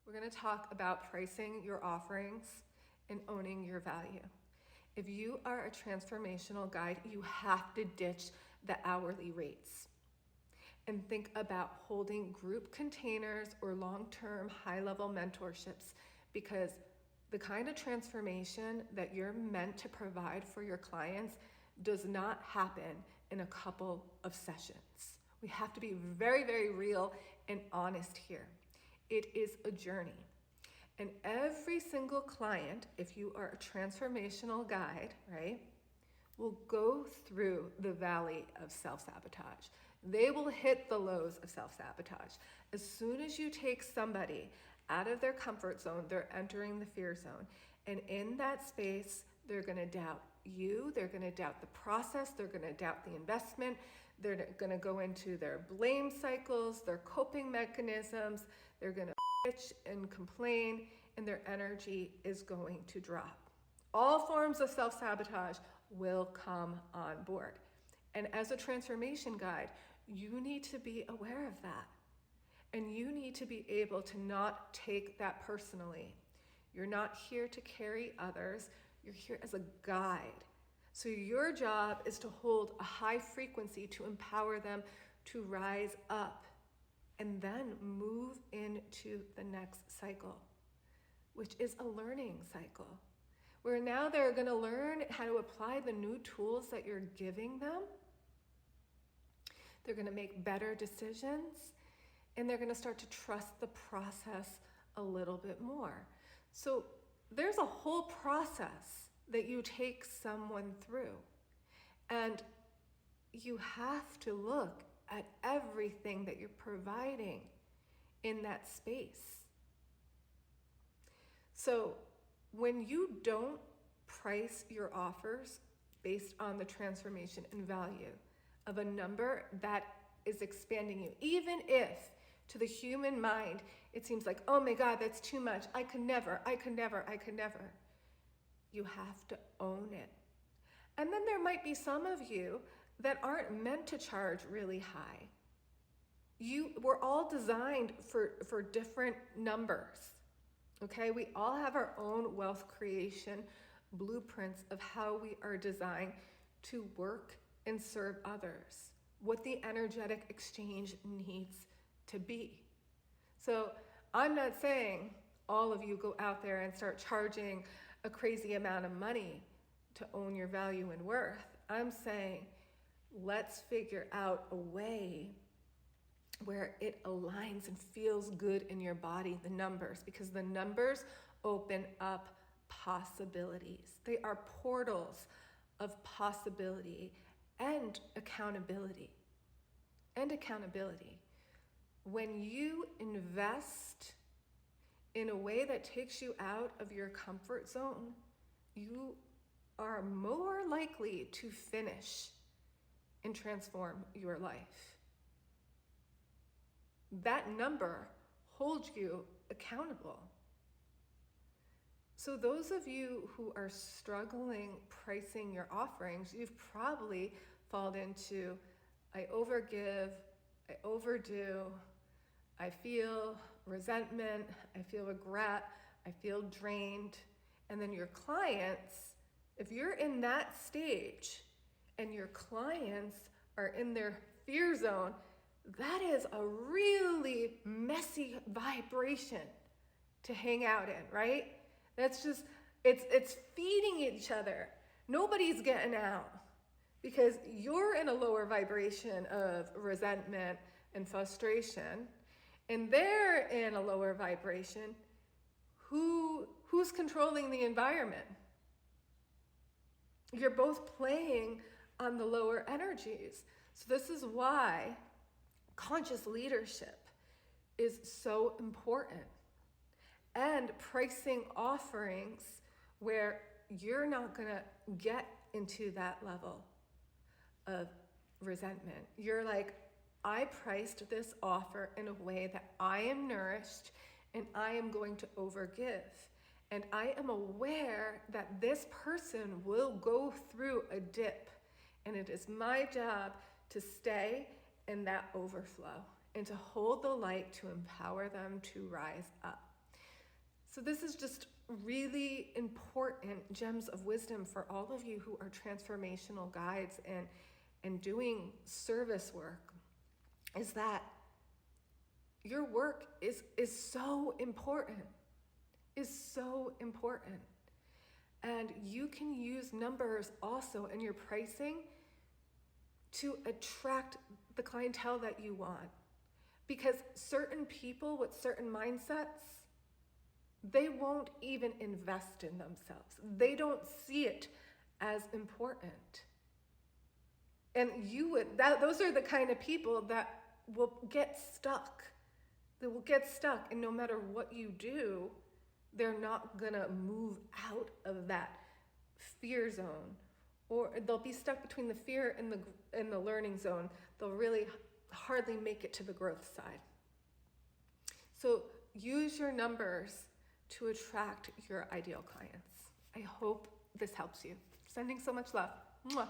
We're going to talk about pricing your offerings and owning your value. If you are a transformational guide, you have to ditch the hourly rates and think about holding group containers or long-term high-level mentorships, because the kind of transformation that you're meant to provide for your clients does not happen in a couple of sessions. We have to be very, very real and honest here. It is a journey. And every single client, if you are a transformational guide, right, will go through the valley of self-sabotage. They will hit the lows of self-sabotage. As soon as you take somebody out of their comfort zone, they're entering the fear zone. And in that space, they're going to doubt you, they're going to doubt the process, they're going to doubt the investment, they're going to go into their blame cycles, their coping mechanisms, they're going to bitch and complain, and their energy is going to drop. All forms of self-sabotage will come on board. And as a transformation guide, you need to be aware of that. And you need to be able to not take that personally. You're not here to carry others. You're here as a guide. So your job is to hold a high frequency to empower them to rise up and then move into the next cycle, which is a learning cycle, where now they're going to learn how to apply the new tools that you're giving them. They're going to make better decisions, and they're going to start to trust the process a little bit more. So there's a whole process that you take someone through, and you have to look at everything that you're providing in that space. So when you don't price your offers based on the transformation and value of a number that is expanding you, even if to the human mind it seems like, oh my God, that's too much, I could never, you have to own it. And then there might be some of you that aren't meant to charge really high. We're all designed for different numbers. Okay, we all have our own wealth creation blueprints of how we are designed to work and serve others, what the energetic exchange needs to be. So I'm not saying all of you go out there and start charging a crazy amount of money to own your value and worth. I'm saying let's figure out a way where it aligns and feels good in your body, the numbers, because the numbers open up possibilities. They are portals of possibility and accountability. When you invest in a way that takes you out of your comfort zone, you are more likely to finish and transform your life. That number holds you accountable. So those of you who are struggling pricing your offerings, you've probably fallen into, I overgive, I overdo, I feel resentment, I feel regret, I feel drained. And then your clients, if you're in that stage and your clients are in their fear zone, that is a really messy vibration to hang out in, right? That's just, it's feeding each other. Nobody's getting out because you're in a lower vibration of resentment and frustration, and they're in a lower vibration. Who's controlling the environment? You're both playing on the lower energies. So this is why conscious leadership is so important. And pricing offerings where you're not gonna get into that level of resentment. You're like, I priced this offer in a way that I am nourished and I am going to overgive. And I am aware that this person will go through a dip, and it is my job to stay in that overflow and to hold the light to empower them to rise up. So this is just really important gems of wisdom for all of you who are transformational guides and doing service work, is that your work is so important, is so important. And you can use numbers also in your pricing to attract the clientele that you want. Because certain people with certain mindsets, they won't even invest in themselves. They don't see it as important. And those are the kind of people that will get stuck. They will get stuck, and no matter what you do, they're not gonna move out of that fear zone, or they'll be stuck between the fear and the learning zone. They'll really hardly make it to the growth side. So use your numbers to attract your ideal clients. I hope this helps you. Sending so much love. Mwah.